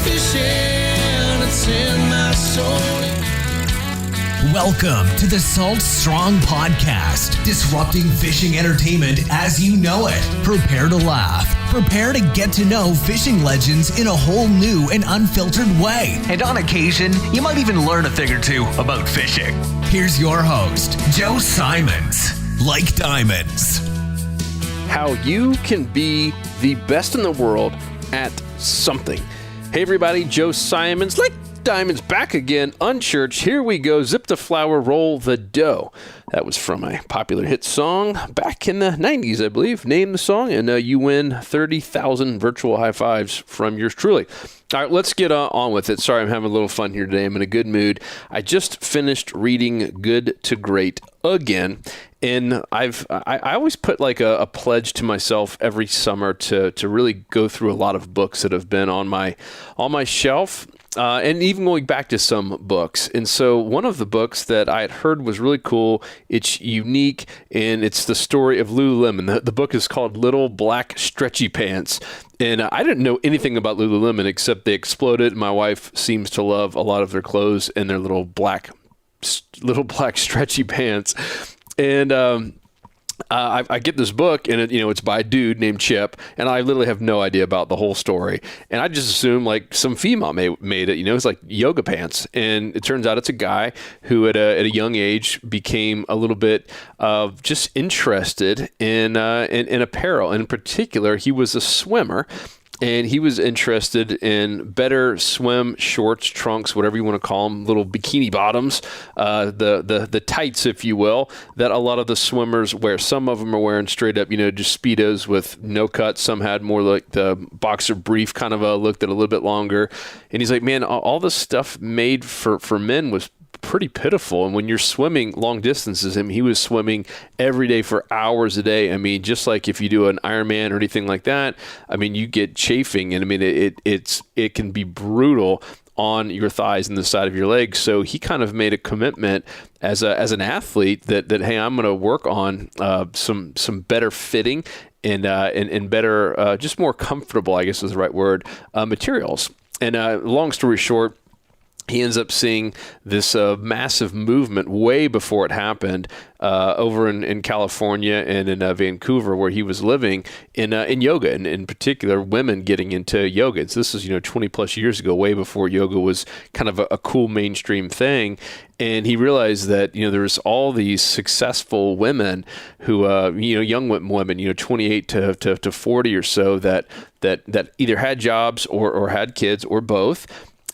fishing, it's in my soul. Welcome to the Salt Strong Podcast, disrupting fishing entertainment as you know it. Prepare to laugh. Prepare to get to know fishing legends in a whole new and unfiltered way. And on occasion, you might even learn a thing or two about fishing. Here's your host, Joe Simons. Like diamonds. How you can be the best in the world at something. Hey everybody, Joe Simons, like diamonds, back again, Unchurched. Here we go, zip the flour, roll the dough. That was from a popular hit song back in the 90s, I believe. Name the song, and you win 30,000 virtual high fives from yours truly. All right, let's get on with it. Sorry, I'm having a little fun here today. I'm in a good mood. I just finished reading Good to Great again, and I always put like a pledge to myself every summer to really go through a lot of books that have been on my shelf. And even going back to some books. And so one of the books that I had heard was really cool, it's unique, and it's the story of Lululemon. The book is called Little Black Stretchy Pants. And I didn't know anything about Lululemon except they exploded. My wife seems to love a lot of their clothes and their little black stretchy pants. And I get this book, and it's by a dude named Chip, and I literally have no idea about the whole story. And I just assume like some female made it. It's like yoga pants, and it turns out it's a guy who at a young age became a little bit just interested in apparel. And in particular, he was a swimmer. And he was interested in better swim shorts, trunks, whatever you want to call them, little bikini bottoms, the tights, if you will, that a lot of the swimmers wear. Some of them are wearing straight up, just Speedos with no cut. Some had more like the boxer brief kind of a look that a little bit longer. And he's like, man, all this stuff made for men was pretty pitiful. And when you're swimming long distances, he was swimming every day for hours a day. Just like if you do an Ironman or anything like that, you get chafing, and it can be brutal on your thighs and the side of your legs. So he kind of made a commitment as an athlete that hey, I'm going to work on some better fitting and better, just more comfortable, I guess is the right word, materials. And long story short, he ends up seeing this massive movement way before it happened over in California and in Vancouver, where he was living, in yoga, and in particular, women getting into yoga. And so this is 20 plus years ago, way before yoga was kind of a cool mainstream thing. And he realized that there's all these successful women who young women 28 to 40 or so that either had jobs or had kids or both.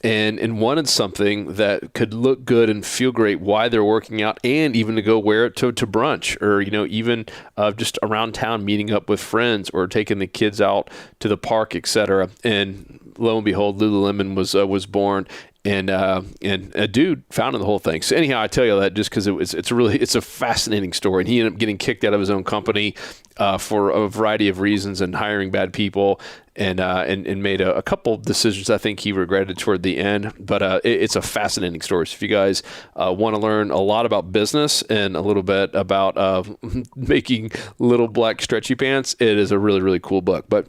And wanted something that could look good and feel great while they're working out, and even to go wear it to brunch, or even just around town meeting up with friends or taking the kids out to the park, etc. And lo and behold, Lululemon was born. And a dude founded the whole thing. So anyhow, I tell you that just because it's a fascinating story. And he ended up getting kicked out of his own company for a variety of reasons, and hiring bad people, and made a couple decisions I think he regretted toward the end. But it's a fascinating story. So if you guys want to learn a lot about business and a little bit about making little black stretchy pants, it is a really, really cool book. But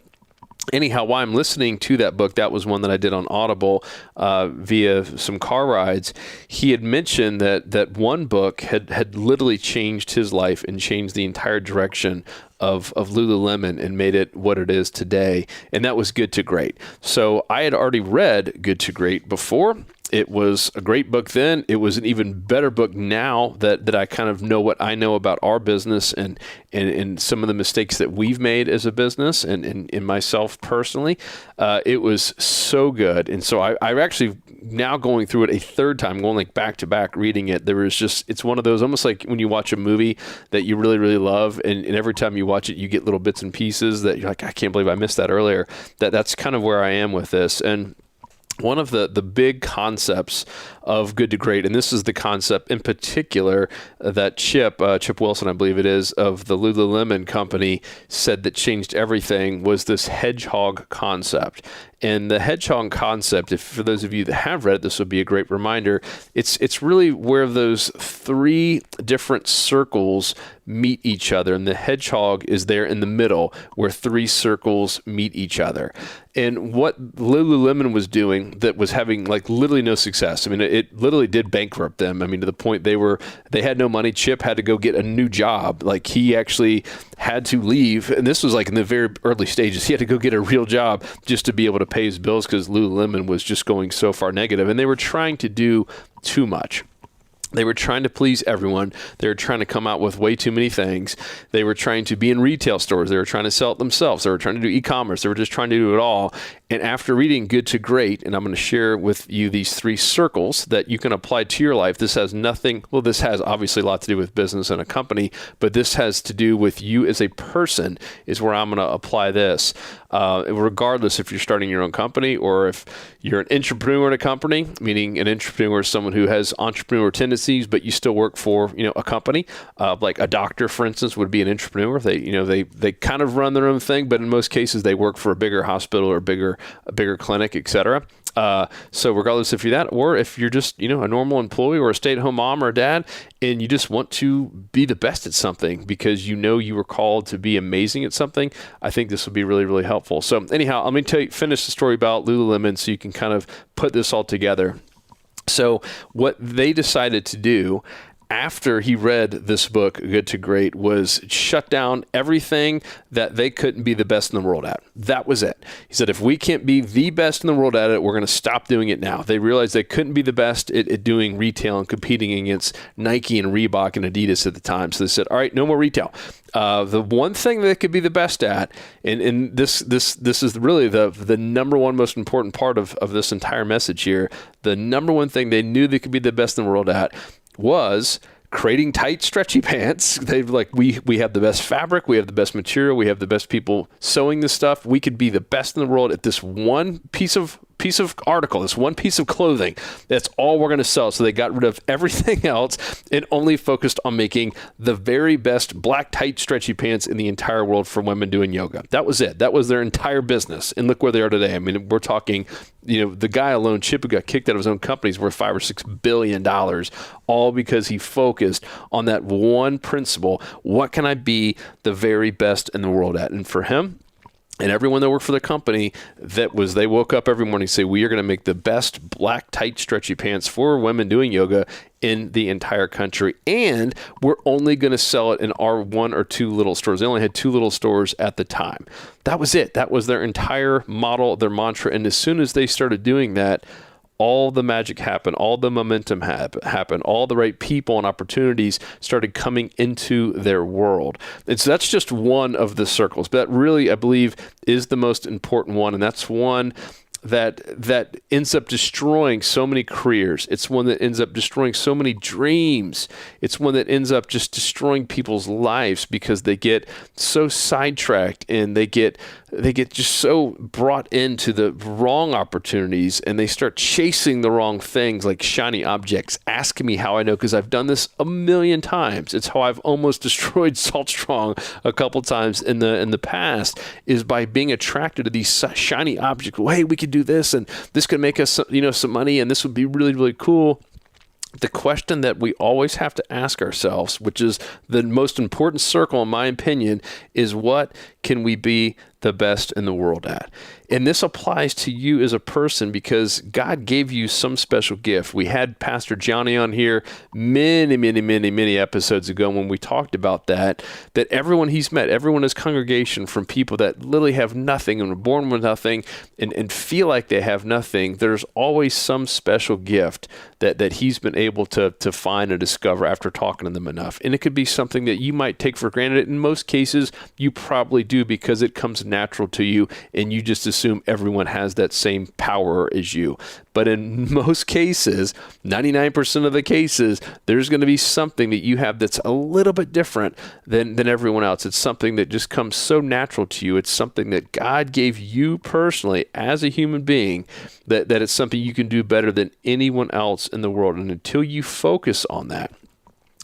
anyhow, while I'm listening to that book, that was one that I did on Audible via some car rides. He had mentioned that one book had literally changed his life and changed the entire direction of Lululemon and made it what it is today. And that was Good to Great. So I had already read Good to Great before. It was a great book then. It was an even better book now that I kind of know what I know about our business and some of the mistakes that we've made as a business and in myself personally. It was so good. And so I'm actually now going through it a third time, going like back to back reading it. It's one of those, almost like when you watch a movie that you really, really love, and every time you watch it, you get little bits and pieces that you're like, I can't believe I missed that earlier. That's kind of where I am with this. And one of the big concepts of Good to Great, and this is the concept in particular that Chip Wilson, I believe it is, of the Lululemon company, said that changed everything, was this hedgehog concept. And the hedgehog concept, if for those of you that have read it, this would be a great reminder. It's really where those three different circles meet each other, and the hedgehog is there in the middle where three circles meet each other. And what Lululemon was doing that was having like literally no success. I mean, it literally did bankrupt them. I mean, to the point they had no money. Chip had to go get a new job. Like, he actually had to leave, and this was like in the very early stages. He had to go get a real job just to be able to pay his bills because Lululemon was just going so far negative, and they were trying to do too much. They were trying to please everyone. They were trying to come out with way too many things. They were trying to be in retail stores. They were trying to sell it themselves. They were trying to do e-commerce. They were just trying to do it all. And after reading Good to Great, and I'm going to share with you these three circles that you can apply to your life. This has nothing, well, this has obviously a lot to do with business and a company, but this has to do with you as a person is where I'm going to apply this. Regardless if you're starting your own company or if you're an entrepreneur in a company, meaning an entrepreneur is someone who has entrepreneur tendencies, but you still work for, a company. Like a doctor, for instance, would be an entrepreneur. They kind of run their own thing, but in most cases they work for a bigger hospital or a bigger clinic, etc. So regardless if you're that, or if you're just, a normal employee or a stay-at-home mom or a dad, and you just want to be the best at something because you were called to be amazing at something, I think this will be really, really helpful. So anyhow, let me finish the story about Lululemon so you can kind of put this all together. So what they decided to do after he read this book, Good to Great, was shut down everything that they couldn't be the best in the world at. That was it. He said, if we can't be the best in the world at it, we're going to stop doing it now. They realized they couldn't be the best at doing retail and competing against Nike and Reebok and Adidas at the time. So they said, all right, no more retail. The one thing they could be the best at, and this is really the number one most important part of this entire message here, the number one thing they knew they could be the best in the world at was creating tight, stretchy pants. They've we have the best fabric, we have the best material, we have the best people sewing this stuff. We could be the best in the world at this one piece of article, this one piece of clothing. That's all we're going to sell. So they got rid of everything else and only focused on making the very best black, tight, stretchy pants in the entire world for women doing yoga. That was it. That was their entire business. And look where they are today. I mean, we're talking, the guy alone, Chip, who got kicked out of his own company, is worth $5 or $6 billion, all because he focused on that one principle. What can I be the very best in the world at? And for him, and everyone that worked for the company, they woke up every morning and say, we are going to make the best black, tight, stretchy pants for women doing yoga in the entire country. And we're only going to sell it in our one or two little stores. They only had two little stores at the time. That was it. That was their entire model, their mantra. And as soon as they started doing that, all the magic happened, all the momentum happened, all the right people and opportunities started coming into their world. And so that's just one of the circles, but that really, I believe, is the most important one. And that's one that ends up destroying so many careers. It's one that ends up destroying so many dreams. It's one that ends up just destroying people's lives because they get so sidetracked and they get just so brought into the wrong opportunities, and they start chasing the wrong things like shiny objects. Ask me how I know, because I've done this a million times. It's how I've almost destroyed Salt Strong a couple times in the past, is by being attracted to these shiny objects. Well, hey, we could do this, and this could make us some money, and this would be really, really cool. The question that we always have to ask ourselves, which is the most important circle in my opinion, is what can we be the best in the world at? And this applies to you as a person because God gave you some special gift. We had Pastor Johnny on here many episodes ago when we talked about that everyone he's met, everyone in his congregation, from people that literally have nothing and were born with nothing and feel like they have nothing, there's always some special gift that he's been able to find and discover after talking to them enough. And it could be something that you might take for granted. In most cases, you probably do because it comes natural to you and you just assume everyone has that same power as you. But in most cases, 99% of the cases, there's going to be something that you have that's a little bit different than everyone else. It's something that just comes so natural to you. It's something that God gave you personally as a human being, that it's something you can do better than anyone else in the world. And until you focus on that,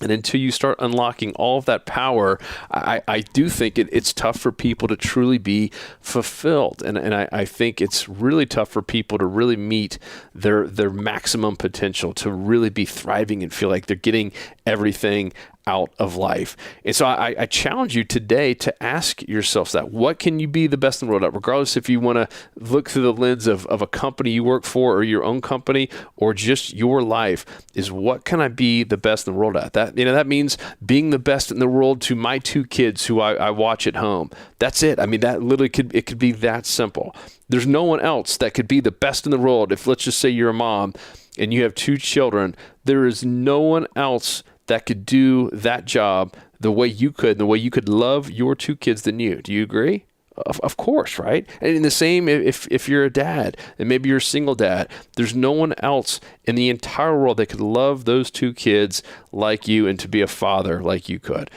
And until you start unlocking all of that power, I do think it's tough for people to truly be fulfilled. And I think it's really tough for people to really meet their maximum potential, to really be thriving and feel like they're getting everything out of life. And so I challenge you today to ask yourself that. What can you be the best in the world at? Regardless if you want to look through the lens of a company you work for or your own company or just your life, is what can I be the best in the world at? That means being the best in the world to my 2 kids who I watch at home. That's it. I mean, that literally could be that simple. There's no one else that could be the best in the world. If, let's just say, you're a mom and you have 2 children, there is no one else that could do that job the way you could, and the way you could love your 2 kids than you. Do you agree? Of course, right? And in the same, if you're a dad, and maybe you're a single dad, there's no one else in the entire world that could love those 2 kids like you and to be a father like you could.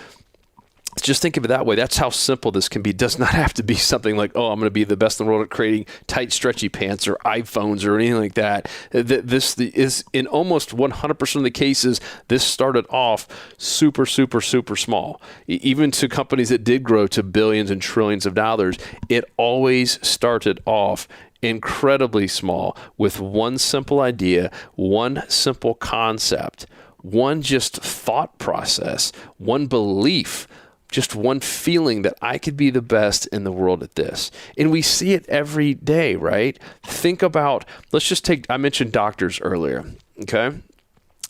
Just think of it that way. That's how simple this can be. It does not have to be something like, oh, I'm going to be the best in the world at creating tight, stretchy pants or iPhones or anything like that. This is, in almost 100% of the cases, this started off super, super, super small. Even to companies that did grow to billions and trillions of dollars, it always started off incredibly small with one simple idea, one simple concept, one just thought process, one belief, just one feeling that I could be the best in the world at this. And we see it every day, right? Think about, I mentioned doctors earlier, okay?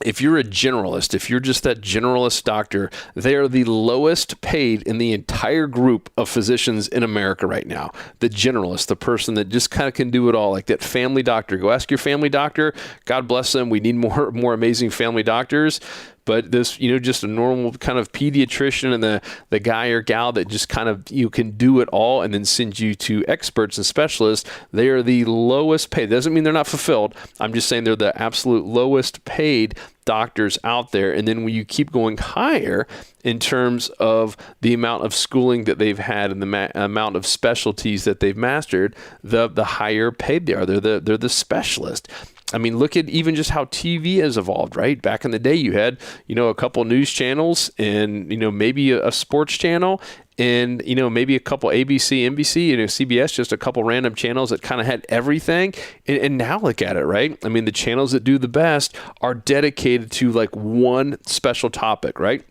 If you're a generalist, if you're just that generalist doctor, they are the lowest paid in the entire group of physicians in America right now. The generalist, the person that just kind of can do it all, like that family doctor. Go ask your family doctor. God bless them. We need more amazing family doctors. But this, just a normal kind of pediatrician and the guy or gal that just kind of, you can do it all and then send you to experts and specialists, they are the lowest paid. Doesn't mean they're not fulfilled. I'm just saying they're the absolute lowest paid doctors out there. And then when you keep going higher in terms of the amount of schooling that they've had and the amount of specialties that they've mastered, the higher paid they are. They're the specialist. I mean, look at even just how TV has evolved, right? Back in the day, you had, a couple news channels and, maybe a sports channel and, maybe a couple ABC, NBC, CBS, just a couple random channels that kind of had everything. And now look at it, right? I mean, the channels that do the best are dedicated to like one special topic, right?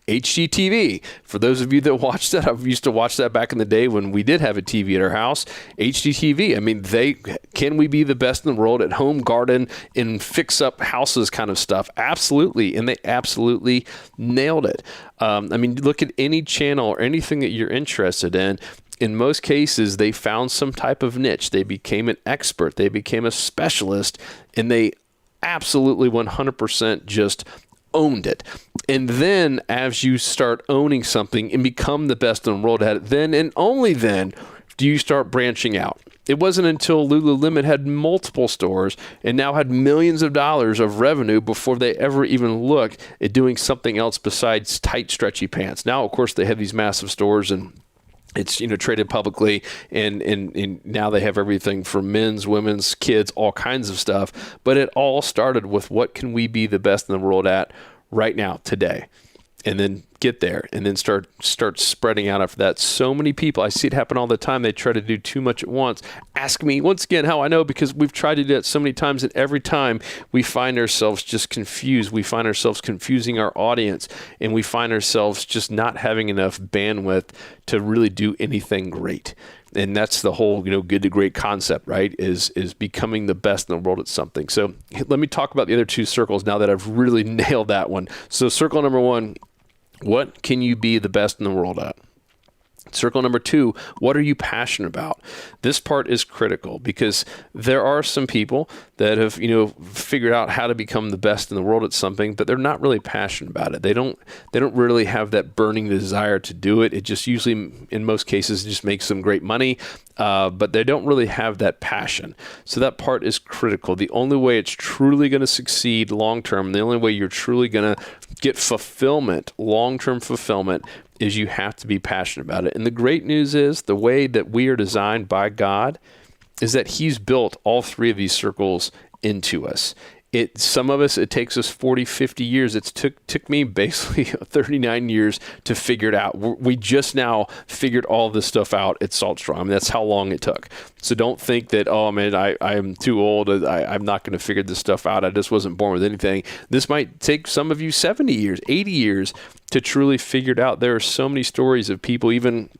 HGTV. For those of you that watched that, I used to watch that back in the day when we did have a TV at our house. HGTV. I mean, can we be the best in the world at home garden and fix up houses kind of stuff? Absolutely. And they absolutely nailed it. I mean, look at any channel or anything that you're interested in. In most cases, they found some type of niche. They became an expert. They became a specialist, and they absolutely 100% just owned it. And then as you start owning something and become the best in the world at it, then and only then do you start branching out. It wasn't until Lululemon had multiple stores and now had millions of dollars of revenue before they ever even looked at doing something else besides tight, stretchy pants. Now, of course, they have these massive stores and it's, traded publicly, and now they have everything from men's, women's, kids, all kinds of stuff. But it all started with what can we be the best in the world at right now, today, and then get there, and then start spreading out after that. So many people, I see it happen all the time. They try to do too much at once. Ask me once again how I know, because we've tried to do that so many times, and every time we find ourselves just confused. We find ourselves confusing our audience, and we find ourselves just not having enough bandwidth to really do anything great. And that's the whole, good to great concept, right? Is becoming the best in the world at something. So let me talk about the other 2 circles now that I've really nailed that one. So circle number 1, what can you be the best in the world at? Circle number 2, what are you passionate about? This part is critical because there are some people that have, figured out how to become the best in the world at something, but they're not really passionate about it. They don't really have that burning desire to do it. It just usually, in most cases, just makes them great money, but they don't really have that passion. So that part is critical. The only way it's truly going to succeed long-term, the only way you're truly going to get fulfillment, long-term fulfillment, is you have to be passionate about it. And the great news is the way that we are designed by God is that He's built all 3 of these circles into us. Some of us, it takes us 40, 50 years. It took me basically 39 years to figure it out. We just now figured all this stuff out at Salt Strong. I mean, that's how long it took. So don't think that, oh man, I am too old. I'm not going to figure this stuff out. I just wasn't born with anything. This might take some of you 70 years, 80 years to truly figure it out. There are so many stories of people, even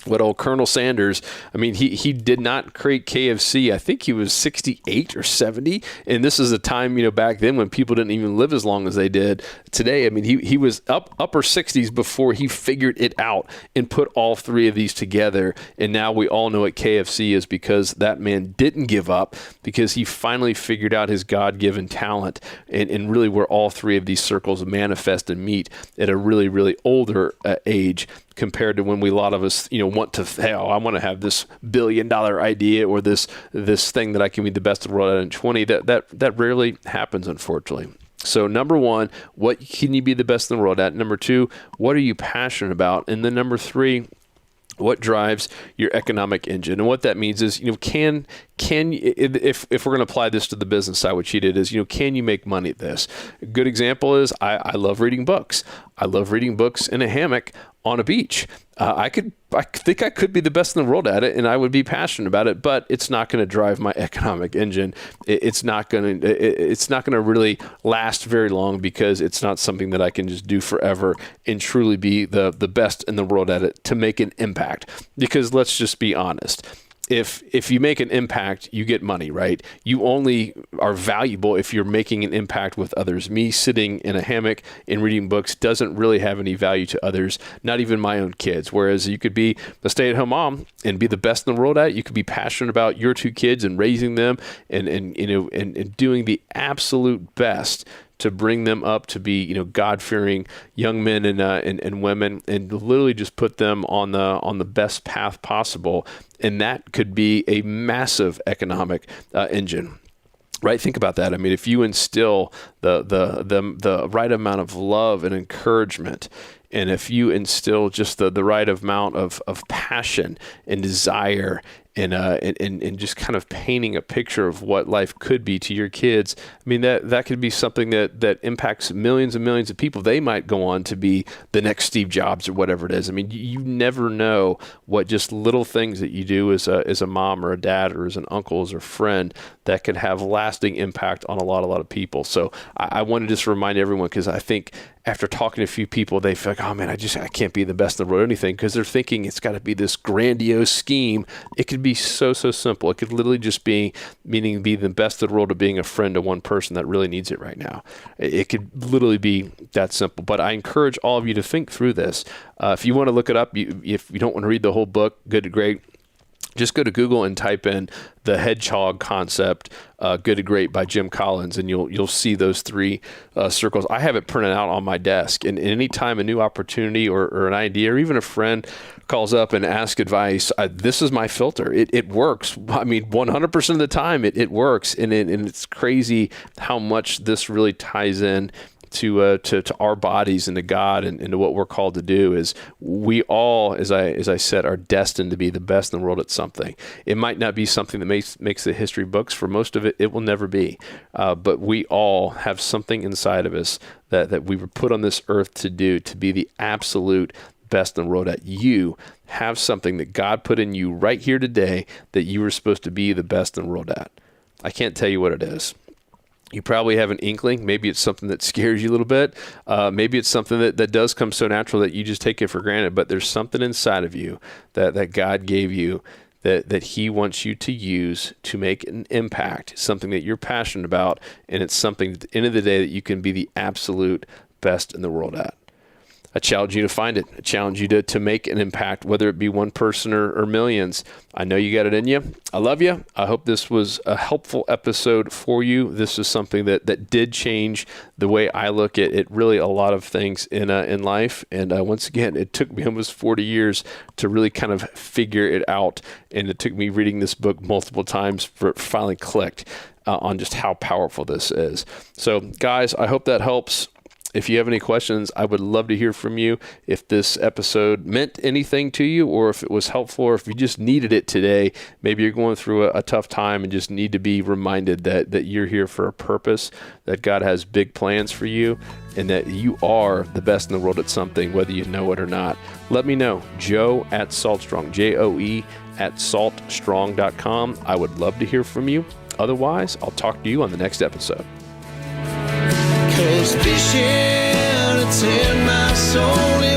what old Colonel Sanders, I mean, he did not create KFC. I think he was 68 or 70. And this is a time, back then when people didn't even live as long as they did today. I mean, he was upper 60s before he figured it out and put all three of these together. And now we all know what KFC is because that man didn't give up, because he finally figured out his God-given talent and really where all three of these circles manifest and meet at a really, really older age, compared to when a lot of us, want to, hey, I want to have this $1 billion idea or this thing that I can be the best of the world at in 20. That rarely happens, unfortunately. So number one, what can you be the best in the world at? Number two, what are you passionate about? And then number three, what drives your economic engine? And what that means is, can if we're going to apply this to the business side, what she did is, can you make money at this? A good example is I love reading books. I love reading books in a hammock on a beach. I think I could be the best in the world at it, and I would be passionate about it, but it's not going to drive my economic engine. It's not going to really last very long, because it's not something that I can just do forever and truly be the best in the world at it to make an impact. Because let's just be honest. If you make an impact, you get money, right? You only are valuable if you're making an impact with others. Me sitting in a hammock and reading books doesn't really have any value to others, not even my own kids. Whereas you could be a stay-at-home mom and be the best in the world at it. You could be passionate about your two kids and raising them and doing the absolute best to bring them up to be, God-fearing young men and women, and literally just put them on the best path possible. And that could be a massive economic engine. Right? Think about that. I mean, if you instill the right amount of love and encouragement, and if you instill just the right amount of passion and desire and just kind of painting a picture of what life could be to your kids, I mean, that could be something that impacts millions and millions of people. They might go on to be the next Steve Jobs or whatever it is. I mean, you never know what just little things that you do as a mom or a dad or as an uncle, as a friend, that could have lasting impact on a lot of people. So I want to just remind everyone, because I think after talking to a few people, they feel like, oh man, I can't be the best in the world at anything, because they're thinking it's got to be this grandiose scheme. It could be so simple. It could literally just be the best in the world of being a friend to one person that really needs it right now. It could literally be that simple. But I encourage all of you to think through this. If you want to look it up, if you don't want to read the whole book, good to great. Just go to Google and type in the hedgehog concept, Good to Great by Jim Collins, and you'll see those three circles. I have it printed out on my desk, and anytime a new opportunity or an idea or even a friend calls up and asks advice, this is my filter. It works. I mean, 100% of the time it works, and it's crazy how much this really ties in to our bodies and to God and to what we're called to do. Is we all, as I said, are destined to be the best in the world at something. It might not be something that makes the history books. For most of it will never be. But we all have something inside of us that we were put on this earth to do, to be the absolute best in the world at. You have something that God put in you right here today that you were supposed to be the best in the world at. I can't tell you what it is. You probably have an inkling. Maybe it's something that scares you a little bit. Maybe it's something that does come so natural that you just take it for granted. But there's something inside of you that God gave you that he wants you to use to make an impact, something that you're passionate about. And it's something at the end of the day that you can be the absolute best in the world at. I challenge you to find it. I challenge you to make an impact, whether it be one person or millions. I know you got it in you. I love you. I hope this was a helpful episode for you. This is something that did change the way I look at really a lot of things in life. And once again, it took me almost 40 years to really kind of figure it out. And it took me reading this book multiple times for it finally clicked on just how powerful this is. So guys, I hope that helps. If you have any questions, I would love to hear from you. If this episode meant anything to you, or if it was helpful, or if you just needed it today, maybe you're going through a tough time and just need to be reminded that you're here for a purpose, that God has big plans for you, and that you are the best in the world at something, whether you know it or not. Let me know. Joe at Saltstrong, Joe at saltstrong.com. I would love to hear from you. Otherwise, I'll talk to you on the next episode. 'Cause fishing, it's in my soul.